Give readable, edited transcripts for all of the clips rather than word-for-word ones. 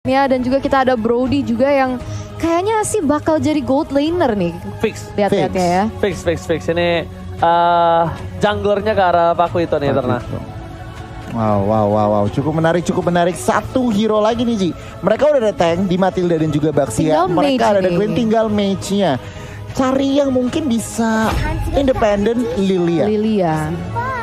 Blacknya dan juga kita ada Brody juga yang kayaknya sih bakal jadi gold laner nih. Fix. Lihat-lihatnya ya. Fix. Ini junglernya ke arah Paku itu nih Eterna. Wow. Cukup menarik. Satu hero lagi nih Ji. Mereka udah ada tank di Matilda dan juga Baxia. Tinggal Mereka mage ada nih. Queen, tinggal mage-nya. Cari yang mungkin bisa independent Lilia.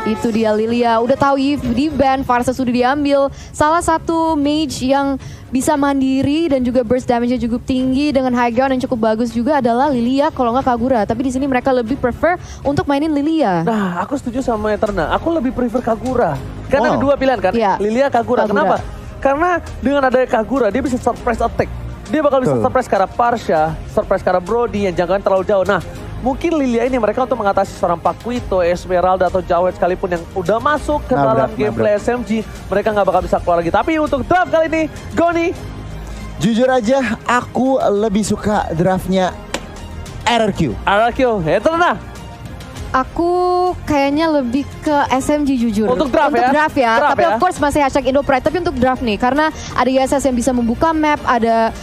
Itu dia Lilia. Udah tahu Eve di ban, Varsa sudah diambil. Salah satu mage yang bisa mandiri dan juga burst damage-nya cukup tinggi dengan high ground yang cukup bagus juga adalah Lilia kalau nggak Kagura. Tapi di sini mereka lebih prefer untuk mainin Lilia. Nah, aku setuju sama Eterna. Aku lebih prefer Kagura. Karena ada dua pilihan kan, Iya. Lilia, Kagura. Kenapa? Karena dengan adanya Kagura, dia bisa surprise attack. Dia bakal bisa surprise ke arah Parsha, surprise ke arah Brody yang jangkauan terlalu jauh. Nah, mungkin Lilia ini mereka untuk mengatasi seorang Pakuito, Esmeralda atau Jawet sekalipun yang udah masuk ke dalam gameplay SMG, mereka nggak bakal bisa keluar lagi. Tapi untuk draft kali ini, Goni. Jujur aja, aku lebih suka draftnya RRQ. Eterna. Aku kayaknya lebih ke SMG jujur. Untuk draft ya? Draft Tapi ya? of course masih hashtag Indopride. Tapi untuk draft nih, karena ada ISS yang bisa membuka map, ada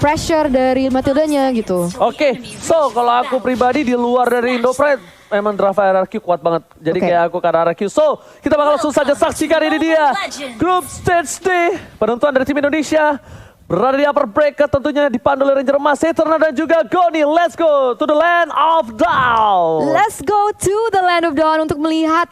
pressure dari Matildanya gitu. Oke, so kalau aku pribadi di luar dari Indopride, memang draft RRQ kuat banget. Jadi kayak aku ke RRQ. So, kita bakal langsung saja saksikan ini dia. Group Stage D, penentuan dari tim Indonesia. Berada di upper bracket tentunya dipandu oleh Ranger Emas, Eterna dan juga Goni. Let's go to the land of Dawn. Let's go to the land of Dawn untuk melihat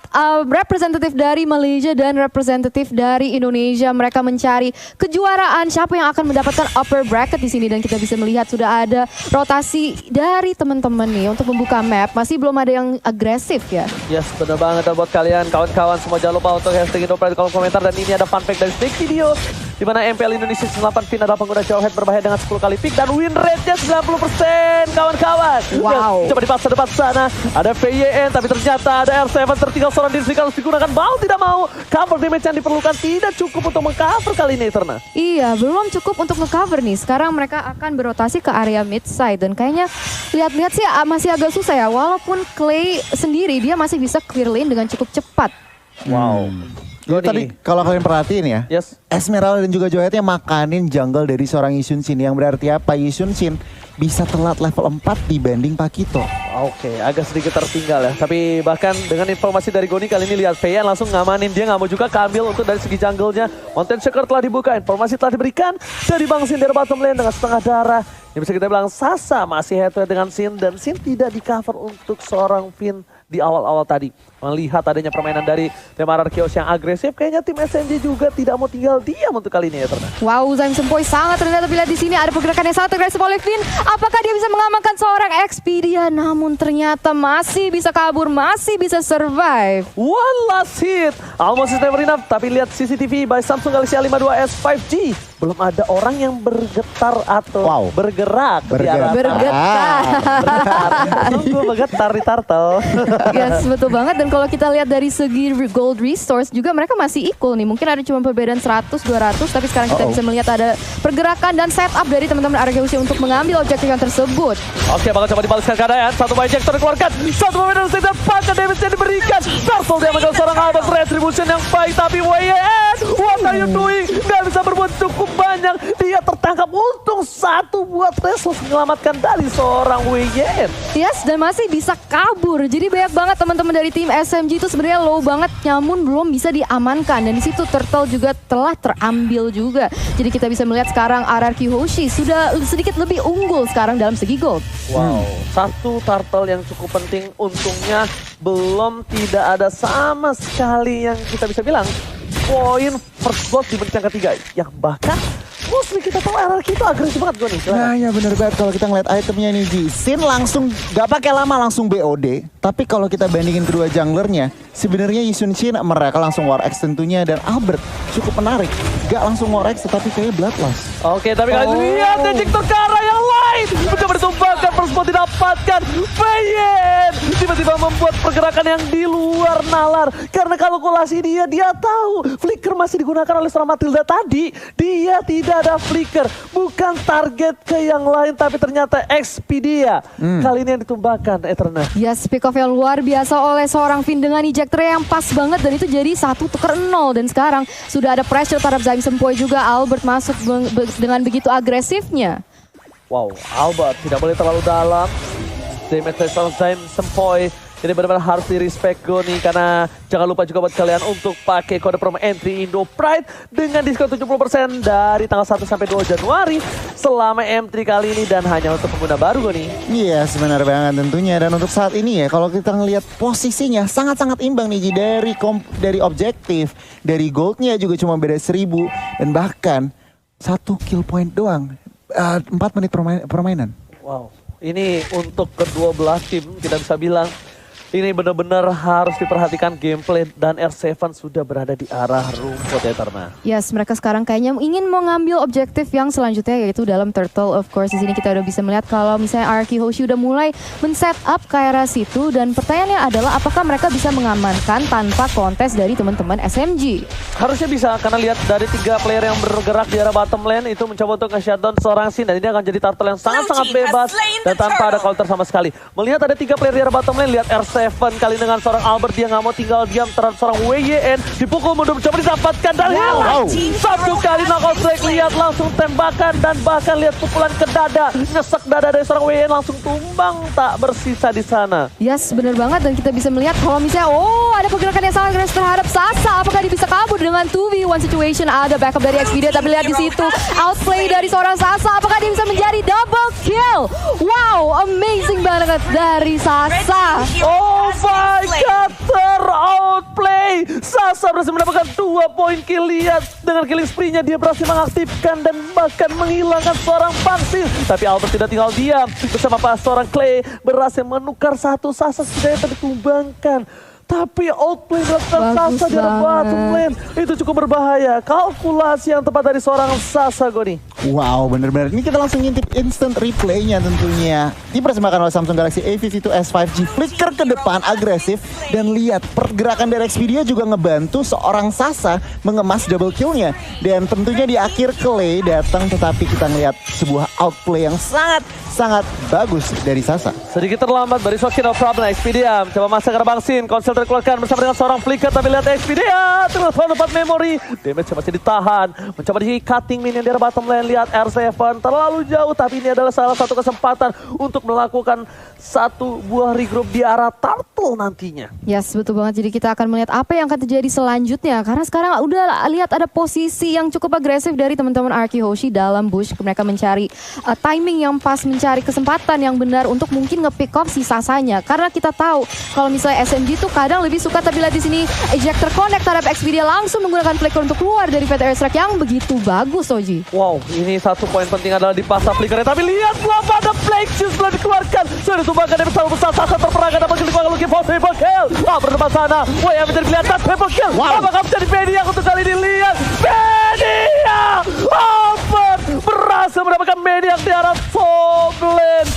representatif dari Malaysia dan representatif dari Indonesia. Mereka mencari kejuaraan siapa yang akan mendapatkan upper bracket di sini dan kita bisa melihat sudah ada rotasi dari teman-teman nih untuk membuka map. Masih belum ada yang agresif ya. Yes, benar banget. Dan buat kalian kawan-kawan semua jangan lupa untuk hashtag Indopride di kolom komentar. Dan ini ada fun fact dari Snake Video, di mana MPL Indonesia 8 pin adalah pengguna Jawhead berbahaya dengan 10 kali pick dan win rate-nya 90% kawan-kawan. Wow. Coba dipaksa depan sana. Ada VYN tapi ternyata ada R7 tertinggal seorang diri harus digunakan. Mau tidak mau cover damage yang diperlukan tidak cukup untuk mengcover kali ini Eterna. Iya, belum cukup untuk nge-cover nih. Sekarang mereka akan berotasi ke area mid side dan kayaknya lihat-lihat sih masih agak susah ya. Walaupun Clay sendiri dia masih bisa clear lane dengan cukup cepat. Wow. Jadi tadi kalau kalian perhatiin ya, Yes. Esmeralda dan juga Joyetnya makanin jungle dari seorang Yisun Shin. Yang berarti apa? Yisun Shin bisa telat level 4 dibanding Pakito. Oke, agak sedikit tertinggal ya. Tapi bahkan dengan informasi dari Goni kali ini lihat Feyan langsung ngamanin. Dia nggak mau juga keambil untuk dari segi jungle-nya. Mountain Shaker telah dibuka, informasi telah diberikan dari Bang Sin dari bottom lane dengan setengah darah. Yang bisa kita bilang Sasa masih head to head dengan Sin dan Sin tidak di cover untuk seorang Finn di awal-awal tadi. Melihat adanya permainan dari tim RRQ yang agresif, kayaknya tim SMG juga tidak mau tinggal diam untuk kali ini ya Eterna. Wow, Zaim Sempoi sangat terlihat bila di sini ada pergerakan yang sangat agresif oleh Finn. Apakah dia bisa mengamankan seorang Expedia? Namun ternyata masih bisa kabur, masih bisa survive. One last hit, almost is never enough. Tapi lihat CCTV by Samsung Galaxy A52s 5G. Belum ada orang yang bergetar atau bergerak. Bergetar. Tunggu bergetar di turtle. Yes, betul banget. Dan kalau kita lihat dari segi gold resource juga mereka masih equal nih. Mungkin ada cuma perbedaan 100-200. Tapi sekarang kita bisa melihat ada pergerakan dan setup dari teman-teman RRQ untuk mengambil objektif yang tersebut. Oke, bakal coba dibalaskan keadaan. Satu injector dikeluarkan. Satu momentum dan pakai damage yang diberikan. Turtle dia mengambil seorang Albert Retribution yang baik. Tapi WYN, what are you doing? Gak bisa berbuat cukup banyak. Dia tertangkap. Untung satu buat Restless menyelamatkan dari seorang WYN. Yes, dan masih bisa kabur. Jadi banyak banget teman-teman dari tim SMG itu sebenarnya low banget, namun belum bisa diamankan. Dan di situ Turtle juga telah terambil juga. Jadi kita bisa melihat sekarang RRQ Hoshi sudah sedikit lebih unggul sekarang dalam segi gold. Wow, satu turtle yang cukup penting. Untungnya belum tidak ada sama sekali yang kita bisa bilang poin first blood di menit yang ketiga. Yang bahkan mostly kita tahu RRQ itu agresif banget gue nih. Nah ya bener banget kalau kita ngeliat itemnya nih Ji. Sin langsung gak pakai lama langsung BOD. Tapi kalau kita bandingin kedua junglernya, sebenarnya Yisun Shin mereka langsung War X tentunya dan Albert cukup menarik. Gak langsung War X tetapi kayak Bloodlust. Oke, tapi kali ini lihat Ejector ke arah yang lain. Pride mencoba ditumbangkan, first blood didapatkan. Payen tiba-tiba membuat pergerakan yang di luar nalar. Karena kalkulasi dia tahu flicker masih digunakan oleh seorang Matilda tadi. Dia tidak ada flicker, bukan target ke yang lain, tapi ternyata Expedia. Kali ini yang ditumbangkan Eterna. Yes, pick off yang luar biasa oleh seorang Finn dengan ejector yang pas banget dan itu jadi 1-0 dan sekarang sudah ada pressure terhadap Zaim Sempoi juga. Albert masuk dengan begitu agresifnya. Wow, Albert tidak boleh terlalu dalam. Damage dari seorang Zaim Sempoi ini benar-benar harus di-respect Goni, karena jangan lupa juga buat kalian untuk pakai kode promo entry Indo Pride dengan diskon 70% dari tanggal 1 sampai 2 Januari selama M3 kali ini dan hanya untuk pengguna baru Goni. Iya, sebenarnya banget tentunya. Dan untuk saat ini ya, kalau kita ngelihat posisinya sangat-sangat imbang nih Ji. Dari objektif, dari goldnya juga cuma beda 1000 dan bahkan 1 kill point doang. 4 menit permainan. Wow, ini untuk kedua belah tim kita bisa bilang ini benar-benar harus diperhatikan gameplay dan R7 sudah berada di arah rumput Eterna. Yes, mereka sekarang kayaknya ingin mengambil objektif yang selanjutnya yaitu dalam turtle. Of course, di sini kita udah bisa melihat kalau misalnya Arky Hoshi udah mulai men-set up ke arah situ dan pertanyaannya adalah apakah mereka bisa mengamankan tanpa kontes dari teman-teman SMG? Harusnya bisa, karena lihat dari 3 player yang bergerak di arah bottom lane itu mencoba untuk nge-shutdown seorang Sin dan ini akan jadi turtle yang sangat-sangat bebas dan tanpa ada counter sama sekali. Melihat ada 3 player di arah bottom lane, lihat R7 kali dengan seorang Albert, dia nggak mau tinggal diam terhadap seorang WYN, dipukul mundur mencoba didapatkan dan satu kali knockout strike, lihat langsung tembakan dan bahkan lihat pukulan ke dada, nyesek dada dari seorang WYN langsung tumbang tak bersisa di sana. Yes, bener banget dan kita bisa melihat kalau misalnya ada pergerakan yang sangat keras terhadap Sasa, apakah dia bisa kabur dengan 2v1 situation? Ada backup dari Expedia tapi lihat di situ outplay dari seorang Sasa, apakah dia bisa menjadi double kill? Wow, amazing banget dari Sasa. Oh my god, ter-outplay. Sasa berhasil mendapatkan 2 poin kill. Lihat dengan killing spree-nya dia berhasil mengaktifkan dan bahkan menghilangkan seorang Bangsin. Tapi Albert tidak tinggal diam. Bersama seorang Clay berhasil menukar satu Sasa setidaknya ditumbangkan. Tapi outplay dilakukan Sasa di bottom lane. Itu cukup berbahaya. Kalkulasi yang tepat dari seorang Sasa Goni. Wow, bener-bener. Ini kita langsung ngintip instant replay-nya tentunya. Dipersembahkan oleh Samsung Galaxy A52s 5G. Flicker ke depan, agresif. Dan lihat, pergerakan dari Expedia juga ngebantu seorang Sasa mengemas double kill-nya. Dan tentunya di akhir Clay datang, tetapi kita ngelihat sebuah outplay yang sangat bagus dari Sasa. Sedikit terlambat, but it's okay, no problem. Expedia coba masuk ke Bangsin. Konsel terkeluarkan bersama dengan seorang flicker. Tapi lihat Expedia terus tempat memori. Damage masih ditahan. Mencoba di cutting minion di bottom lane. Lihat R7 terlalu jauh. Tapi ini adalah salah satu kesempatan untuk melakukan satu buah regroup di arah turtle nantinya. Yes, betul banget. Jadi kita akan melihat apa yang akan terjadi selanjutnya. Karena sekarang udah lihat ada posisi yang cukup agresif dari teman-teman Arky Hoshi dalam bush. Mereka mencari timing yang pas, mencari kesempatan yang benar untuk mungkin nge-pick off si Sasanya. Karena kita tahu kalau misalnya SMG tuh kadang lebih suka, tapi lihat di sini ejector connect terhadap Expedia langsung menggunakan flicker untuk keluar dari PT Airstrike yang begitu bagus, Oji. Wow, ini satu poin penting adalah di pasar flickernya. Tapi lihat belum ada flank shoes belum dikeluarkan. Sudah ditumbangkan dari besar besar Sasa terperangkan dapat klik lagi for triple kill. Berdepan sana. Wah, yang menjadi kelihatan triple kill. Apakah menjadi Media untuk kali ini? Lihat Media. Albert berhasil mendapatkan Media di arah top lane.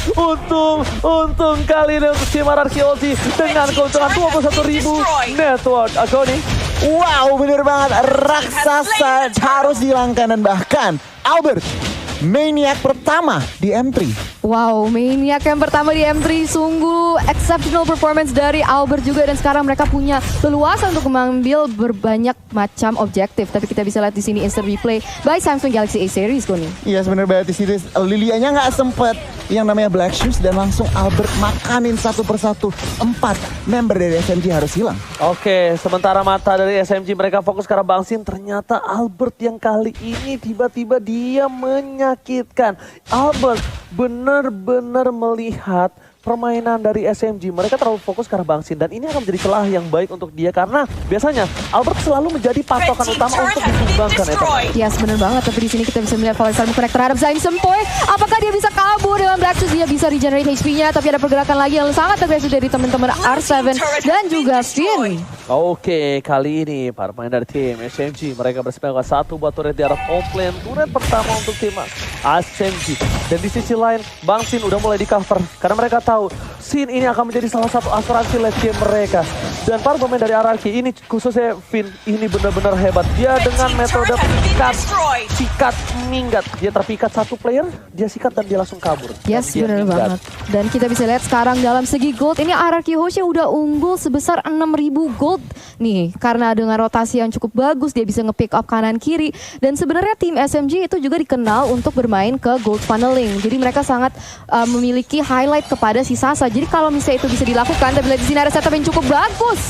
Untung kali ini untuk tim Arky Hoshi dengan keuntungan 21.000 network. Agoni. Wow, bener banget. Raksasa harus dihilangkan dan bahkan Albert Maniac pertama di M3. Wow, Maniac yang pertama di M3, sungguh exceptional performance dari Albert juga, dan sekarang mereka punya leluasa untuk mengambil berbanyak macam objektif. Tapi kita bisa lihat di sini instant replay by Samsung Galaxy A series Goni. Iya, sebenarnya di sini Lilianya nggak sempet yang namanya Black Shoes dan langsung Albert makanin satu persatu. 4 member dari SMG harus hilang. Oke, sementara mata dari SMG mereka fokus ke arah Bangsin, ternyata Albert yang kali ini tiba-tiba dia menyakitkan. Albert benar-benar melihat permainan dari SMG. Mereka terlalu fokus ke arah Bangsin dan ini akan menjadi celah yang baik untuk dia karena biasanya Albert selalu menjadi patokan utama untuk ditumbangkan. Yes, benar banget. Tapi di sini kita bisa melihat Valesar connect terhadap Zaim Sempoi. Apakah dia bisa kabur dengan Black Shoes? Dia bisa regenerate HP-nya, tapi ada pergerakan lagi yang sangat agresif dari teman-teman R7 dan juga Finn. Oke, kali ini para pemain dari tim SMG mereka bersepakat satu buat turret di arah top lane. Turret pertama untuk tim SMG. Dan di sisi lain, Bang Sin udah mulai di cover karena mereka tahu Sin ini akan menjadi salah satu asuransi late game mereka. Dan para pemain dari RRQ ini khususnya Finn ini benar-benar hebat. Dia dengan metode sikat minggat. Dia terpikat satu player, dia sikat dan dia langsung kabur. Yes, Dia benar minggat. banget. Dan kita bisa lihat sekarang dalam segi gold, ini RRQ Hoshi udah unggul sebesar 6.000 gold nih. Karena dengan rotasi yang cukup bagus, dia bisa nge-pick up kanan kiri. Dan sebenarnya tim SMG itu juga dikenal untuk bermain ke gold funneling. Jadi mereka sangat memiliki highlight kepada si Sasa. Jadi kalau misalnya itu bisa dilakukan, tapi lihat di sini ada setup yang cukup bagus.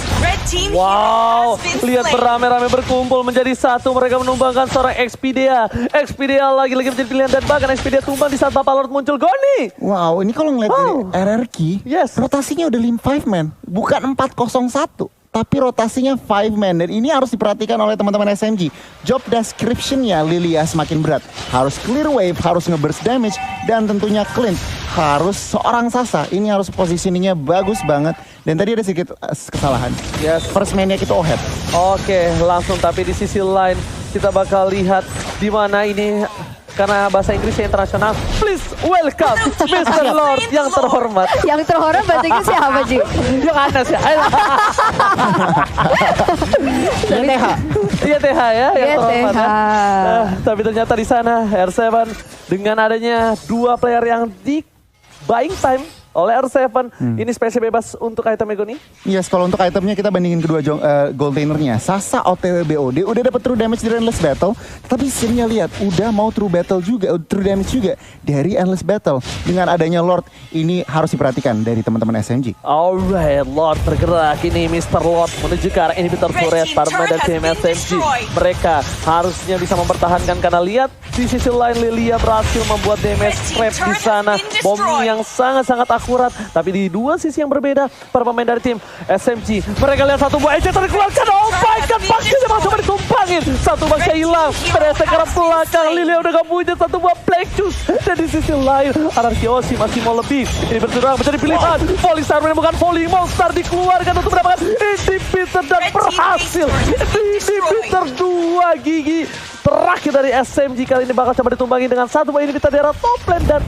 Wow, lihat beramai-ramai berkumpul menjadi satu. Mereka menumbangkan seorang Expedia. Expedia lagi-lagi menjadi pilihan dan bahkan Expedia tumbang di saat Bapak Lord muncul. Goni! Wow, ini kalau ngeliat dari RRQ, Yes. rotasinya udah 5 man, bukan 401. Tapi rotasinya 5 man, dan ini harus diperhatikan oleh teman-teman SMG. Job description-nya Lilia semakin berat. Harus clear wave, harus nge-burst damage, dan tentunya clean. Harus seorang Sasa, ini harus positioningnya bagus banget. Dan tadi ada sedikit kesalahan. Yes. First man-nya kita Ohead. Oke, langsung tapi di sisi lain kita bakal lihat di mana ini karena bahasa Inggrisnya internasional. Please welcome Mr. Lord yang terhormat. Yang terhormat bahasa Inggris siapa, Ji? Yang Anas ya. TH. Iya TH ya, yang Iya, terhormat TH. ya. Tapi ternyata di sana R7 dengan adanya dua player yang di buying time oleh R7, ini spesial bebas untuk item Ego nih. Yes, kalau untuk itemnya kita bandingin kedua gold lanernya. Sasa OTW BOD udah dapat true damage dari Endless Battle, tapi Sinnya lihat udah mau true damage juga dari Endless Battle. Dengan adanya Lord, ini harus diperhatikan dari teman-teman SMG. Alright, Lord bergerak. Ini Mr. Lord menuju ke arah inhibitor turret para pemain dari tim SMG. Mereka harusnya bisa mempertahankan karena lihat di sisi lain Lilia berhasil membuat damage trap di sana. Bom yang sangat-sangat akurat. Tapi di dua sisi yang berbeda para pemain dari tim SMG. Mereka lihat satu buah eject dikeluarkan. Oh my god, pastinya langsung ditumpangin. Satu boxnya hilang. Ternyata ke arah belakang. Lilia udah gak punya satu buah black juice. Dan di sisi lain RRQ Hoshi masih mau lebih. Ini berserang menjadi pilihan. Volley Star bukan volley. Monster dikeluarkan untuk mendapatkan inhibitor dan berhasil. Inhibitor 2 gigi. Terakhir dari SMG kali ini bakal coba ditumbangi dengan satu buah inhibitor di arah top lane. Dan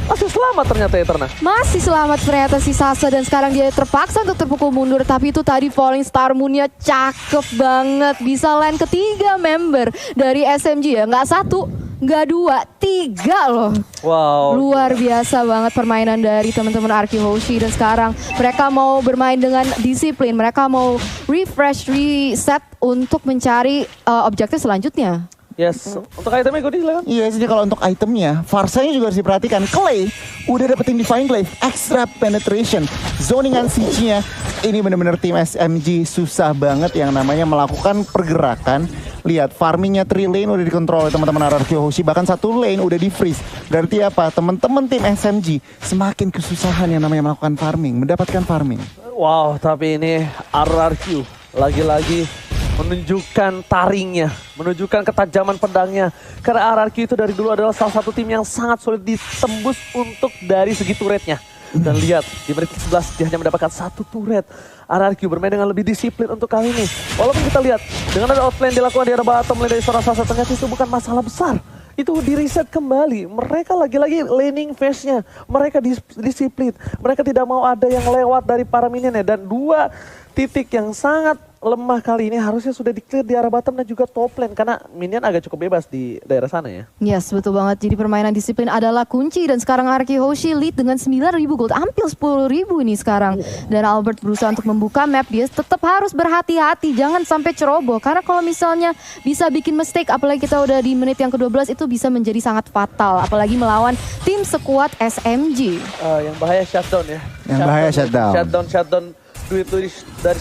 masih selamat ternyata Eterna. Masih selamat ternyata si Sasa, dan sekarang dia terpaksa untuk terpukul mundur. Tapi itu tadi Falling Star Moon-nya cakep banget. Bisa land ketiga member dari SMG ya. Nggak satu, nggak dua, tiga loh. Wow. Luar biasa banget permainan dari teman-teman RRQ Hoshi. Dan sekarang mereka mau bermain dengan disiplin. Mereka mau refresh, reset untuk mencari objektif selanjutnya. Yes, untuk itemnya gue silakan. Iya, jadi kalau untuk itemnya, Farsanya juga harus diperhatikan. Clay udah dapetin Divine Glaive, extra penetration, zoningan siege-nya. Ini benar-benar tim SMG susah banget yang namanya melakukan pergerakan. Lihat, farmingnya 3 lane udah dikontrol oleh teman-teman RRQ Hoshi, bahkan 1 lane udah di freeze. Berarti apa? Teman-teman tim SMG semakin kesusahan yang namanya melakukan farming, mendapatkan farming. Wow, tapi ini RRQ lagi-lagi menunjukkan taringnya, menunjukkan ketajaman pedangnya. Karena RRQ itu dari dulu adalah salah satu tim yang sangat sulit ditembus untuk dari segi turretnya. Dan lihat, di menit 11 dia hanya mendapatkan 1 turret. RRQ bermain dengan lebih disiplin untuk kali ini. Walaupun kita lihat, dengan ada outplay dilakukan di arah bottom lane dari seorang Sasa, ternyata itu bukan masalah besar. Itu di reset kembali. Mereka lagi-lagi laning phase-nya. Mereka disiplin. Mereka tidak mau ada yang lewat dari para minionnya. Dan 2 titik yang sangat lemah kali ini harusnya sudah di-clear di arah bottom dan juga top lane. Karena minion agak cukup bebas di daerah sana ya. Yes, betul banget. Jadi permainan disiplin adalah kunci. Dan sekarang RRQ Hoshi lead dengan 9.000 gold. Hampir 10.000 ini sekarang. Dan Albert berusaha untuk membuka map. Dia tetap harus berhati-hati. Jangan sampai ceroboh. Karena kalau misalnya bisa bikin mistake, apalagi kita udah di menit yang ke-12, itu bisa menjadi sangat fatal. Apalagi melawan tim sekuat SMG. Yang bahaya shutdown ya. Yang bahaya shutdown. Shutdown. Duit dari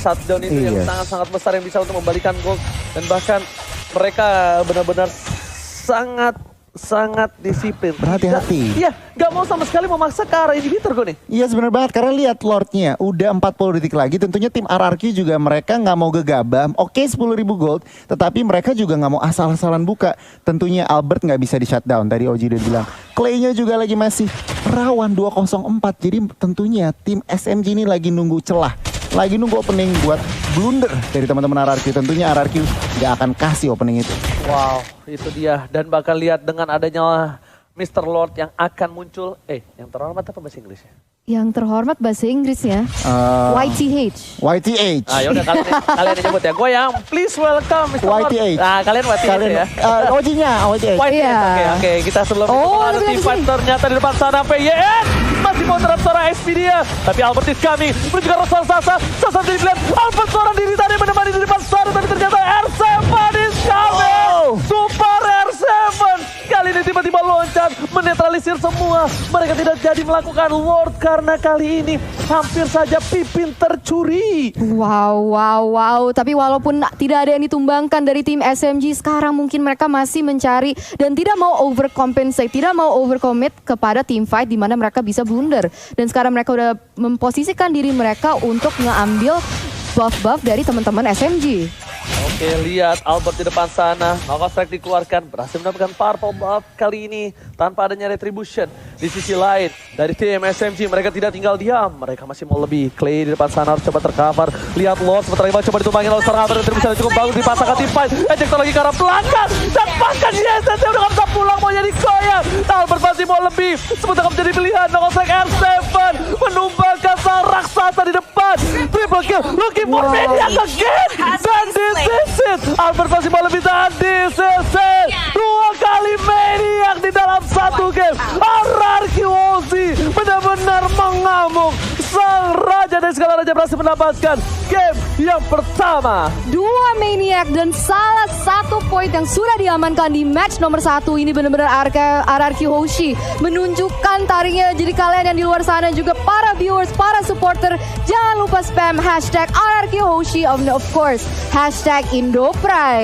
shutdown itu yang sangat-sangat besar yang bisa untuk membalikan gold. Dan bahkan mereka benar-benar sangat disiplin. Berhati-hati. Iya, gak mau sama sekali memaksa ke arah inhibitor gue nih. Iya sebenarnya banget, karena lihat Lordnya udah 40 detik lagi. Tentunya tim RRQ juga mereka nggak mau gegabah. Oke 10.000 gold, tetapi mereka juga nggak mau asal-asalan buka. Tentunya Albert nggak bisa di shutdown. Tadi Oji udah bilang Clay-nya juga lagi masih rawan 204. Jadi tentunya tim SMG ini lagi nunggu celah, lagi nunggu opening buat blunder dari teman-teman RRQ. Tentunya RRQ nggak akan kasih opening itu. Wow, itu dia. Dan bahkan lihat dengan adanya Mr. Lord yang akan muncul. Yang terhormat apa bahasa Inggrisnya? Yang terhormat bahasa Inggrisnya YTH. YTH. Ah, yaudah kalian yang nyebut ya. Gue yang please welcome Mr. Lord. YTH. Nah, kalian YTH ya. OG-nya YTH. YTH. Iya. Oke. Kita sebelum itu Oh, ada lebih tim dari sini. ternyata di depan sana PYN. Masih mau terhadap seorang Expedia. Tapi Albert is coming. Menuju ke Rosal Sasa. Sasa dilihat. Albert seorang diri tadi menemani di depan sana. Tapi ternyata R7 is coming. Wow. Super R7. Kali ini tiba-tiba loncat. Menetralisir semua. Mereka tidak jadi melakukan Lord. Karena kali ini hampir saja Pipin tercuri. Wow. Tapi walaupun tidak ada yang ditumbangkan dari tim SMG, sekarang mungkin mereka masih mencari dan tidak mau overcompensate, tidak mau overcommit kepada team fight di mana mereka bisa blunder. Dan sekarang mereka udah memposisikan diri mereka untuk ngeambil buff-buff dari teman-teman SMG. Oke, lihat Albert di depan sana. Knockout strike dikeluarkan. Berhasil mendapatkan purple buff kali ini tanpa adanya retribution. Di sisi lain, dari tim SMG mereka tidak tinggal diam. Mereka masih mau lebih. Clay di depan sana harus coba tercover. Lihat Lord sebentar lagi coba ditumbangin oleh seorang Albert. Retribution cukup bagus dipasangkan tim fight. Ejector lagi ke arah belakang. Dan bahkan YSS udah gak bisa pulang, mau jadi goyang. Albert masih mau lebih. Sebentar menjadi pilihan. Knockout strike R7 menumbangkan sang raksasa di depan. Triple kill. Looking for Maniac again. Dan this is it. Albert masih mau lebih, dan this is it. 2 kali Maniac di dalam satu game. RRQ Aussie benar-benar mengamuk. Sang raja dari segala raja berhasil mendapatkan game yang pertama. 2 Maniac dan salah satu poin yang sudah diamankan di match nomor 1 ini benar-benar RRQ Hoshi menunjukkan taringnya. Jadi kalian yang di luar sana juga para viewers, para supporter, jangan lupa spam hashtag RRQ Hoshi of course hashtag Indo Pride.